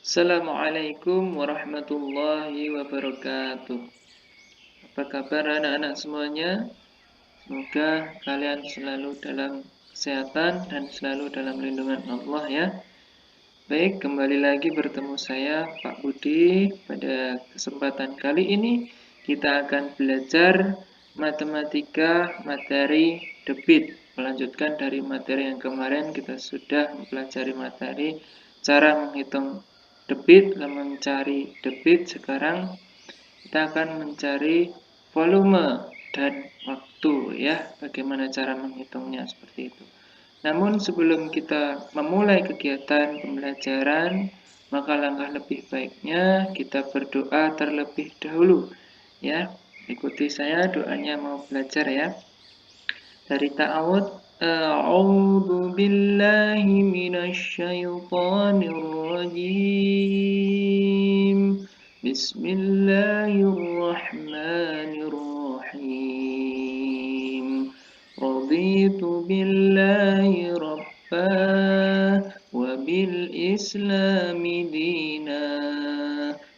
Assalamualaikum warahmatullahi wabarakatuh. Apa kabar anak-anak semuanya? Semoga kalian selalu dalam kesehatan dan selalu dalam lindungan Allah ya. Baik, kembali lagi bertemu saya Pak Budi. Pada kesempatan kali ini kita akan belajar matematika materi debit. Melanjutkan dari materi yang kemarin kita sudah mempelajari materi cara menghitung debit dan mencari debit. Sekarang kita akan mencari volume dan waktu ya. Bagaimana cara menghitungnya seperti itu. Namun sebelum kita memulai kegiatan pembelajaran, maka langkah lebih baiknya kita berdoa terlebih dahulu ya. Ikuti saya, doanya mau belajar ya. Dari ta'awud, a'udzu billahi minasy syaithanir rajim. Bismillahirrahmanirrahim. Raditu billahi rabba wa bil islami dina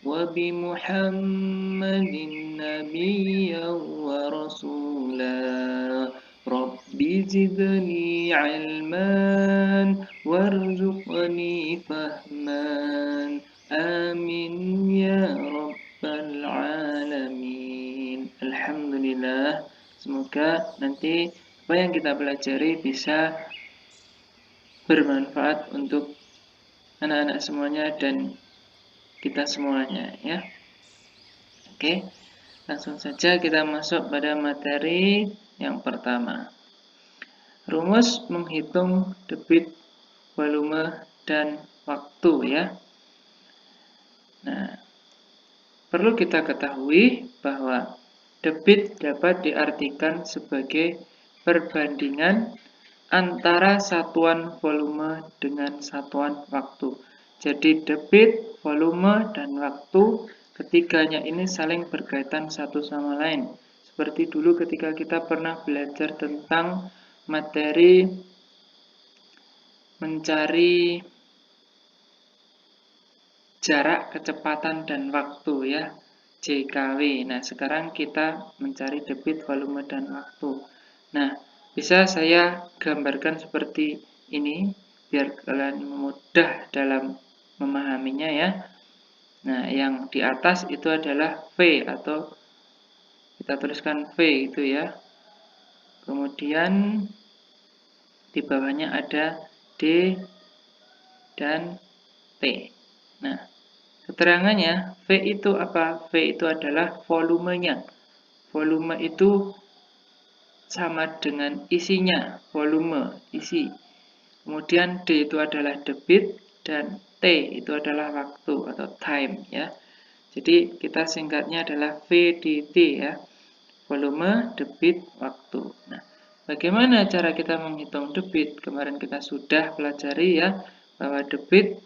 wa bi Muhammadin nabiyyan wa rasula. Rabbi zidni ilman warzuqni fahman. Amin ya rabbal alamin. Alhamdulillah. Semoga nanti apa yang kita pelajari bisa bermanfaat untuk anak-anak semuanya dan kita semuanya ya. Oke, langsung saja kita masuk pada materi yang pertama. Rumus menghitung debit, volume, dan waktu ya. Nah, perlu kita ketahui bahwa debit dapat diartikan sebagai perbandingan antara satuan volume dengan satuan waktu. Jadi debit, volume, dan waktu ketiganya ini saling berkaitan satu sama lain. Seperti dulu ketika kita pernah belajar tentang materi mencari jarak, kecepatan, dan waktu ya, JKW. Nah, sekarang kita mencari debit, volume, dan waktu. Nah, bisa saya gambarkan seperti ini biar kalian mudah dalam memahaminya ya. Nah, yang di atas itu adalah V atau kita tuliskan V itu ya. Kemudian di bawahnya ada D dan T. Nah, keterangannya V itu apa? V itu adalah volumenya. Volume itu sama dengan isinya, volume, isi. Kemudian D itu adalah debit dan T itu adalah waktu atau time ya. Jadi kita singkatnya adalah VDT ya. Volume, debit, waktu. Nah, bagaimana cara kita menghitung debit? Kemarin kita sudah pelajari ya bahwa debit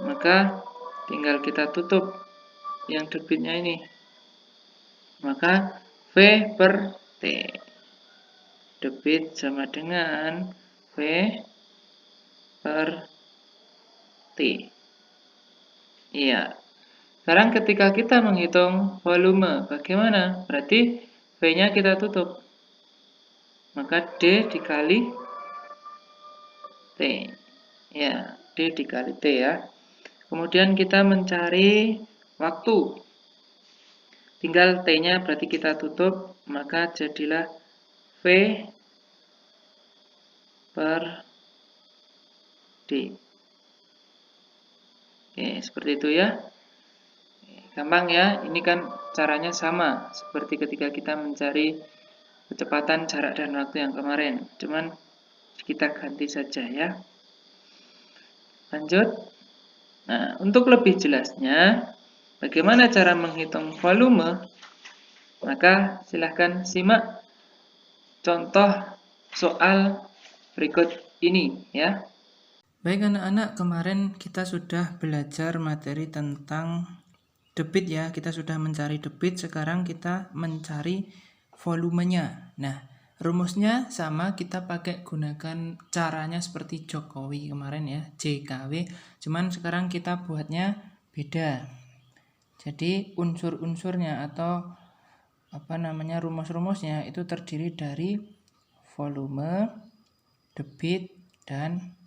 maka tinggal kita tutup yang debitnya ini. Maka V per T. Debit sama dengan V per T. Iya. Sekarang ketika kita menghitung volume, bagaimana? Berarti V-nya kita tutup. Maka D dikali T. Ya, D dikali T ya. Kemudian kita mencari waktu. Tinggal T-nya berarti kita tutup, maka jadilah V per D. Oke, seperti itu ya. Gampang ya, ini kan caranya sama seperti ketika kita mencari kecepatan, jarak, dan waktu yang kemarin. Cuman kita ganti saja ya. Lanjut. Nah, untuk lebih jelasnya, bagaimana cara menghitung volume? Maka silahkan simak contoh soal berikut ini ya. Baik anak-anak, kemarin kita sudah belajar materi tentang debit ya. Kita sudah mencari debit, sekarang kita mencari volumenya. Nah, Rumusnya sama, kita pakai gunakan caranya seperti Jokowi kemarin ya, JKW. Cuman sekarang kita buatnya beda. Jadi unsur-unsurnya atau rumus-rumusnya itu terdiri dari volume, debit, dan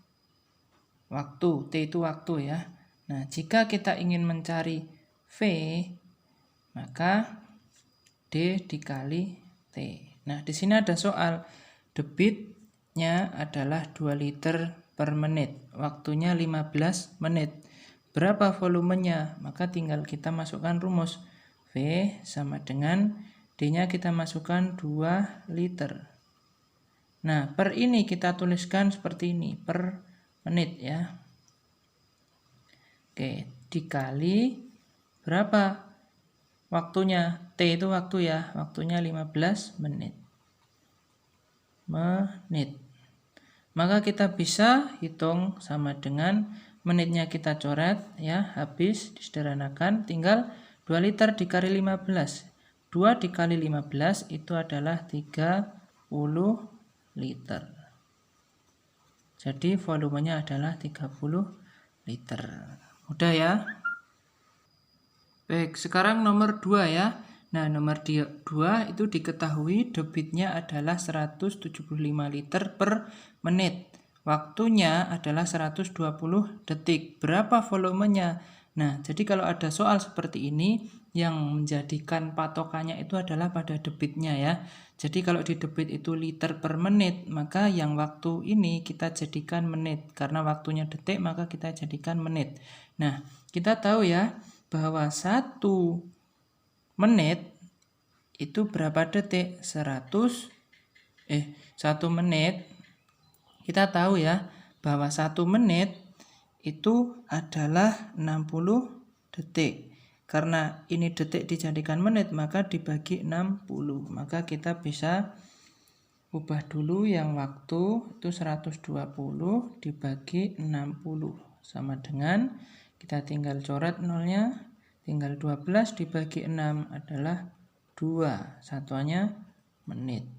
waktu. T itu waktu ya. Nah, jika kita ingin mencari V, maka D dikali T. Nah, di sini ada soal. Debitnya adalah 2 liter per menit. Waktunya 15 menit. Berapa volumenya? Maka tinggal kita masukkan rumus. V sama dengan D-nya kita masukkan 2 liter. Nah, per ini kita tuliskan seperti ini, per menit ya. Oke, dikali berapa waktunya? T itu waktu ya, waktunya 15 menit. Maka kita bisa hitung sama dengan menitnya kita coret ya, habis disederhanakan tinggal 2 liter dikali 15. 2 dikali 15 itu adalah 30 liter. Jadi volumenya adalah 30 liter. Mudah ya? Baik, sekarang nomor 2 ya. Nah, nomor 2 itu diketahui debitnya adalah 175 liter per menit. Waktunya adalah 120 detik. Berapa volumenya? Nah, jadi kalau ada soal seperti ini, yang menjadikan patokannya itu adalah pada debitnya ya. Jadi kalau di debit itu liter per menit, maka yang waktu ini kita jadikan menit. Karena waktunya detik, maka kita jadikan menit. Nah, kita tahu ya, bahwa 1 menit itu berapa detik? 1 menit. Kita tahu ya bahwa 1 menit itu adalah 60 detik. Karena ini detik dijadikan menit, maka dibagi 60. Maka kita bisa ubah dulu yang waktu itu 120 dibagi 60 sama dengan, kita tinggal coret nolnya, tinggal 12 dibagi 6 adalah 2, satuannya menit.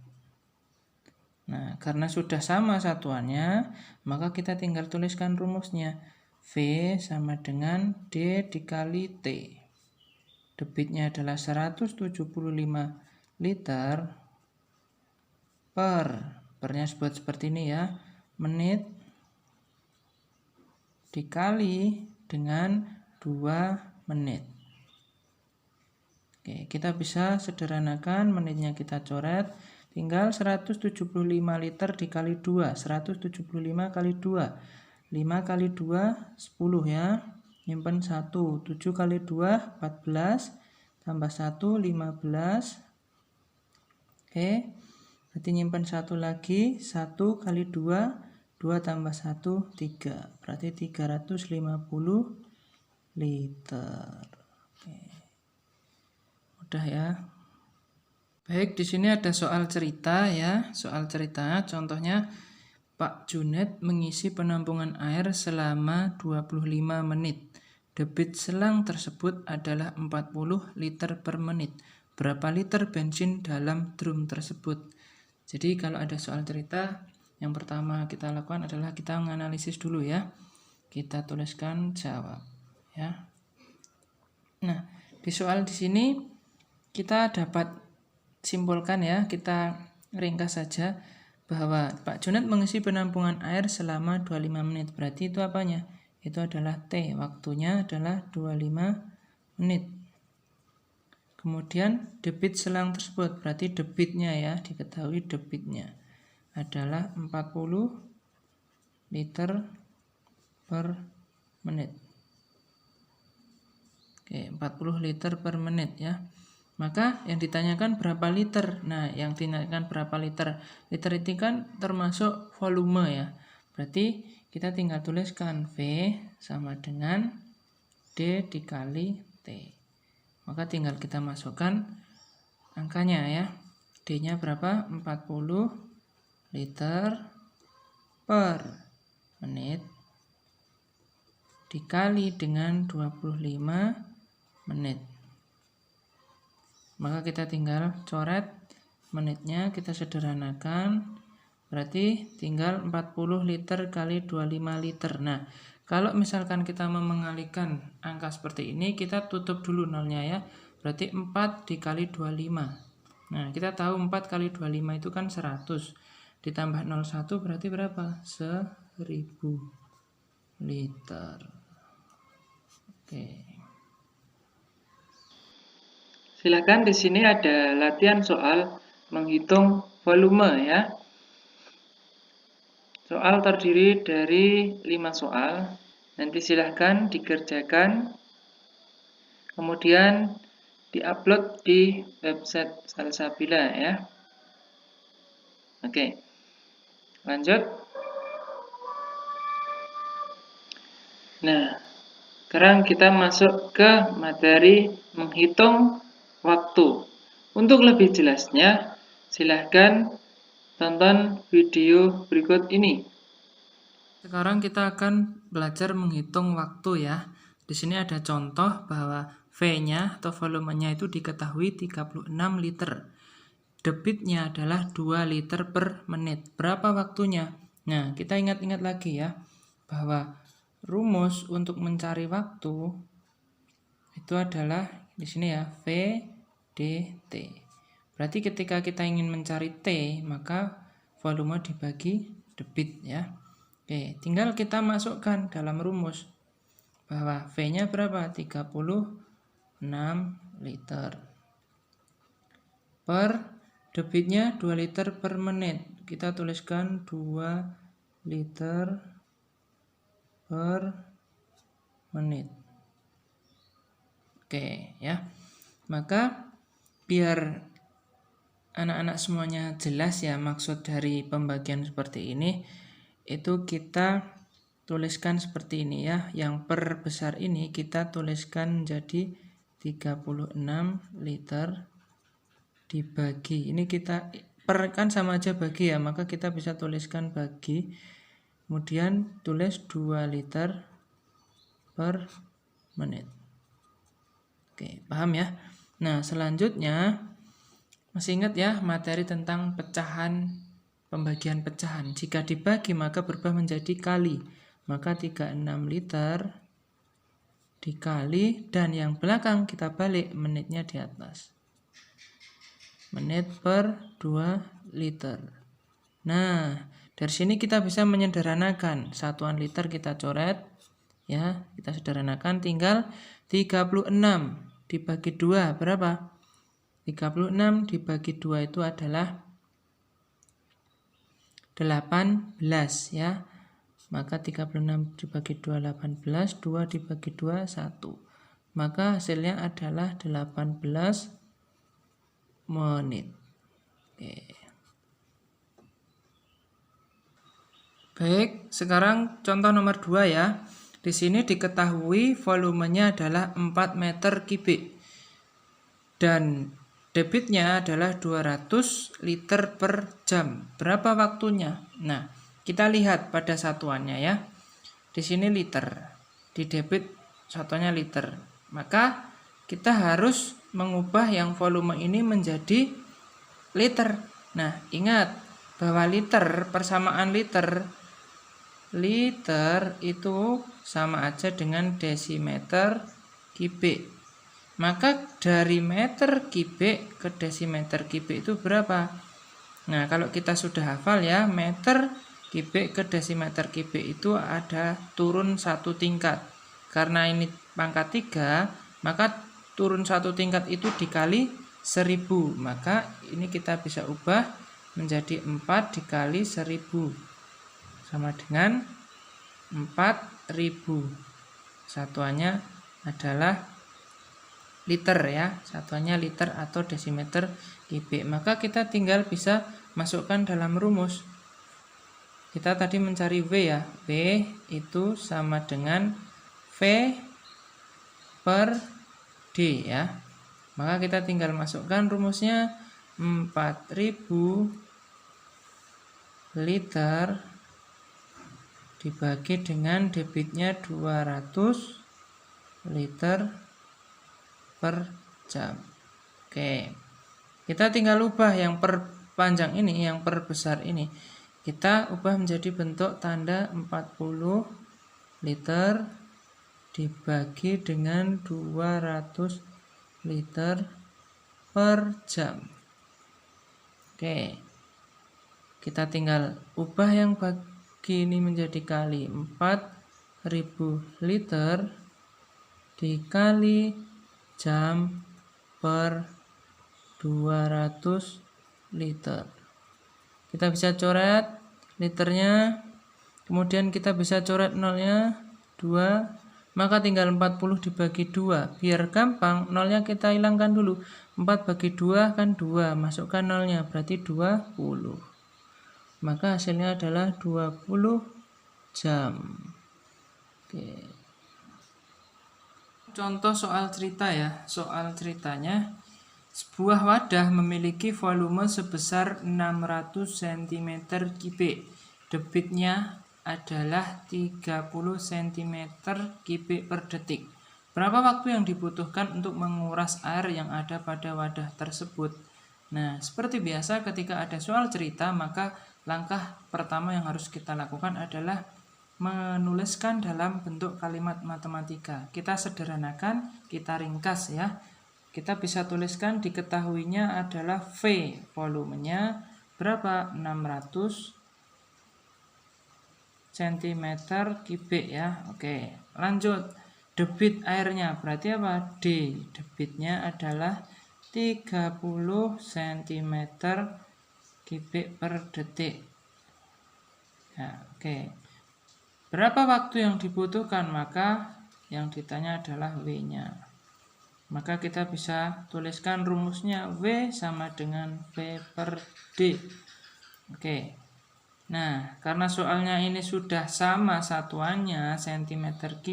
Nah, karena sudah sama satuannya, maka kita tinggal tuliskan rumusnya. V sama dengan D dikali T. Debitnya adalah 175 liter pernya buat seperti ini ya, menit dikali dengan 2 menit. Oke, kita bisa sederhanakan, menitnya kita coret, tinggal 175 liter dikali 2, 175 kali 2, 5 kali 2, 10 ya, nyimpen 1, 7 kali 2, 14, tambah 1, 15, oke, berarti nyimpen 1 lagi, 1 kali 2, 2 tambah 1, 3. Berarti 350 liter. Oke. Mudah ya. Baik, di sini ada soal cerita ya. Soal cerita, contohnya Pak Junet mengisi penampungan air selama 25 menit. Debit selang tersebut adalah 40 liter per menit. Berapa liter bensin dalam drum tersebut? Jadi kalau ada soal cerita, yang pertama kita lakukan adalah kita menganalisis dulu ya. Kita tuliskan jawab ya. Nah, di soal di sini kita dapat simpulkan ya, kita ringkas saja bahwa Pak Junet mengisi penampungan air selama 25 menit. Berarti itu apanya? Itu adalah T, waktunya adalah 25 menit. Kemudian debit selang tersebut, berarti debitnya ya, diketahui debitnya adalah 40 liter per menit. Oke, 40 liter per menit ya. Maka yang ditanyakan berapa liter? Nah, yang ditanyakan berapa liter? Liter itu kan termasuk volume ya. Berarti kita tinggal tuliskan V sama dengan D dikali T. Maka tinggal kita masukkan angkanya ya. D-nya berapa? 40 liter per menit dikali dengan 25 menit. Maka kita tinggal coret menitnya kita sederhanakan, berarti tinggal 40 liter kali 25 liter. Nah, kalau misalkan kita mau mengalihkan angka seperti ini, kita tutup dulu nolnya ya. Berarti 4 dikali 25. Nah, kita tahu 4 kali 25 itu kan 100. Ditambah 01 berarti berapa? 1000 liter. Oke. Silakan, di sini ada latihan soal menghitung volume ya. Soal terdiri dari 5 soal. Nanti silahkan dikerjakan, kemudian diupload di website Salsabila ya. Oke, lanjut. Nah, sekarang kita masuk ke materi menghitung waktu. Untuk lebih jelasnya, silahkan tonton video berikut ini. Sekarang kita akan belajar menghitung waktu ya. Di sini ada contoh bahwa V-nya atau volumenya itu diketahui 36 liter. Debitnya adalah 2 liter per menit. Berapa waktunya? Nah, kita ingat-ingat lagi ya, bahwa rumus untuk mencari waktu itu adalah di sini ya, V dt. Berarti ketika kita ingin mencari T, maka volume dibagi debit ya. Oke, tinggal kita masukkan dalam rumus bahwa V-nya berapa? 36 liter. Per debitnya 2 liter per menit. Kita tuliskan 2 liter per menit. Oke, ya. Maka biar anak-anak semuanya jelas ya maksud dari pembagian seperti ini, itu kita tuliskan seperti ini ya. Yang per besar ini kita tuliskan jadi 36 liter dibagi. Ini kita per kan sama aja bagi ya, maka kita bisa tuliskan bagi. Kemudian tulis 2 liter per menit. Oke, paham ya? Nah, selanjutnya masih ingat ya materi tentang pecahan, pembagian pecahan. Jika dibagi maka berubah menjadi kali. Maka 36 liter dikali, dan yang belakang kita balik, menitnya di atas. Menit per 2 liter. Nah, dari sini kita bisa menyederhanakan. Satuan liter kita coret. Ya, kita sederhanakan, tinggal 36 dibagi 2 berapa? 36 dibagi 2 itu adalah 18 ya. Maka 36 dibagi 2 18, 2 dibagi 2 1. Maka hasilnya adalah 18 menit. Oke. Baik, sekarang contoh nomor 2 ya. Di sini diketahui volumenya adalah 4 meter kubik. Dan debitnya adalah 200 liter per jam. Berapa waktunya? Nah, kita lihat pada satuannya ya. Di sini liter. Di debit satuannya liter. Maka kita harus mengubah yang volume ini menjadi liter. Nah, ingat bahwa liter, persamaan liter itu sama aja dengan desimeter kubik. Maka dari meter kubik ke desimeter kubik itu berapa? Nah, kalau kita sudah hafal ya, meter kubik ke desimeter kubik itu ada turun 1 tingkat. Karena ini pangkat 3, maka turun 1 tingkat itu dikali 1000. Maka ini kita bisa ubah menjadi 4 dikali 1000. Sama dengan 4000. Satuannya adalah liter ya, satuannya liter atau desimeter kubik. Maka kita tinggal bisa masukkan dalam rumus. Kita tadi mencari V ya, V itu sama dengan V per D ya. Maka kita tinggal masukkan rumusnya, 4000 liter dibagi dengan debitnya 200 liter per jam. Oke, Kita tinggal ubah yang per panjang ini, yang per besar ini. Kita ubah menjadi bentuk tanda 40 liter dibagi dengan 200 liter per jam. Oke. Kita tinggal ubah yang bagi ini menjadi kali 4000 liter dikali jam per 200 liter. Kita bisa coret liternya, kemudian kita bisa coret nolnya 2, maka tinggal 40 dibagi 2. Biar gampang, nolnya kita hilangkan dulu. 4 bagi 2 kan 2, masukkan nolnya, berarti 20. Maka hasilnya adalah 20 jam. Oke. Contoh soal cerita ya. Soal ceritanya, sebuah wadah memiliki volume sebesar 600 cm3. Debitnya adalah 30 cm3 per detik. Berapa waktu yang dibutuhkan untuk menguras air yang ada pada wadah tersebut? Nah, seperti biasa ketika ada soal cerita, maka langkah pertama yang harus kita lakukan adalah menuliskan dalam bentuk kalimat matematika. Kita sederhanakan, kita ringkas ya. Kita bisa tuliskan diketahuinya adalah V, volumenya berapa? 600 cm3 ya. Oke, lanjut. Debit airnya berarti apa? D, debitnya adalah 30 cm3 per detik. Ya, oke. Berapa waktu yang dibutuhkan? Maka yang ditanya adalah W-nya. Maka kita bisa tuliskan rumusnya W sama dengan V per D. Oke. Nah, karena soalnya ini sudah sama satuannya cm3,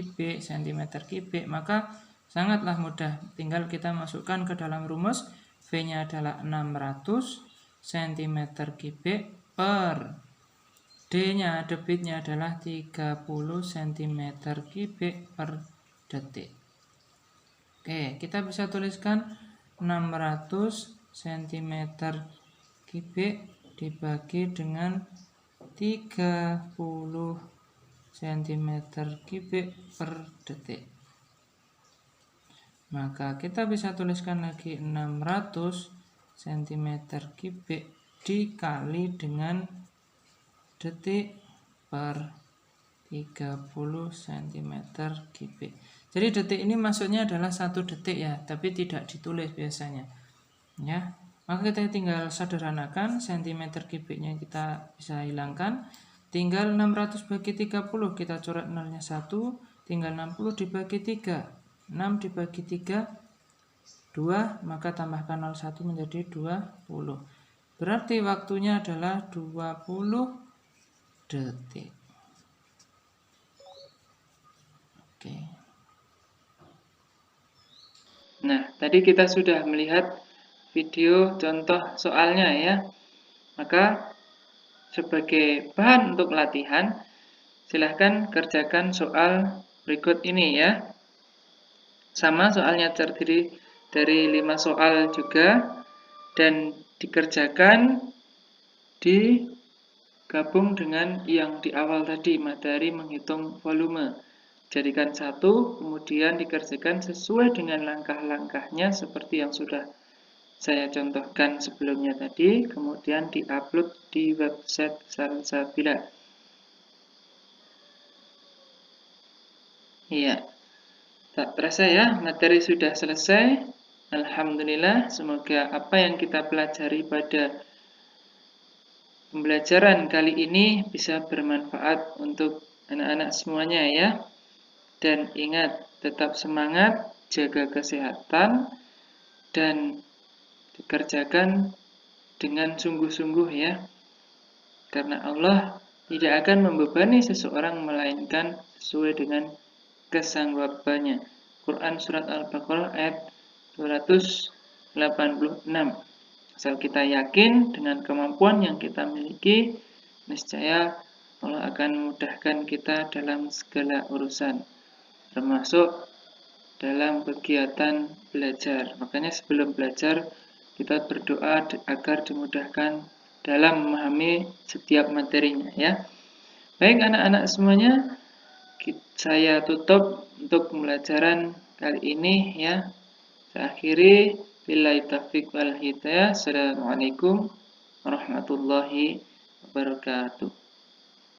maka sangatlah mudah. Tinggal kita masukkan ke dalam rumus. V-nya adalah 600 cm3 per D-nya, debitnya adalah 30 cm3 per detik. Oke, kita bisa tuliskan 600 cm3 dibagi dengan 30 cm3 per detik. Maka kita bisa tuliskan lagi 600 cm3 dikali dengan detik per 30 cm3. Jadi detik ini maksudnya adalah 1 detik ya, tapi tidak ditulis biasanya. Ya, maka kita tinggal sederhanakan, cm3-nya kita bisa hilangkan. Tinggal 600 bagi 30, kita coret nolnya 1, tinggal 60 dibagi 3. 6 dibagi 3 2, maka tambahkan 01 menjadi 20. Berarti waktunya adalah 20 detik. Oke. Nah, tadi kita sudah melihat video contoh soalnya ya. Maka sebagai bahan untuk latihan, silahkan kerjakan soal berikut ini ya. Sama, soalnya terdiri dari 5 soal juga, dan dikerjakan digabung dengan yang di awal tadi, materi menghitung volume. Jadikan satu, kemudian dikerjakan sesuai dengan langkah-langkahnya seperti yang sudah saya contohkan sebelumnya tadi, kemudian diupload di website Salsabila. Iya, tak terasa ya, materi sudah selesai. Alhamdulillah, semoga apa yang kita pelajari pada pembelajaran kali ini bisa bermanfaat untuk anak-anak semuanya ya. Dan ingat, tetap semangat, jaga kesehatan, dan dikerjakan dengan sungguh-sungguh ya. Karena Allah tidak akan membebani seseorang melainkan sesuai dengan kesanggupannya. Quran Surat Al-Baqarah ayat 286. Asal kita yakin dengan kemampuan yang kita miliki, niscaya Allah akan memudahkan kita dalam segala urusan, termasuk dalam kegiatan belajar. Makanya sebelum belajar, kita berdoa agar dimudahkan dalam memahami setiap materinya ya. Baik anak-anak semuanya, saya tutup untuk pembelajaran kali ini ya. Saya akhiri, billahi taufiq wal hidayah. Assalamualaikum warahmatullahi wabarakatuh.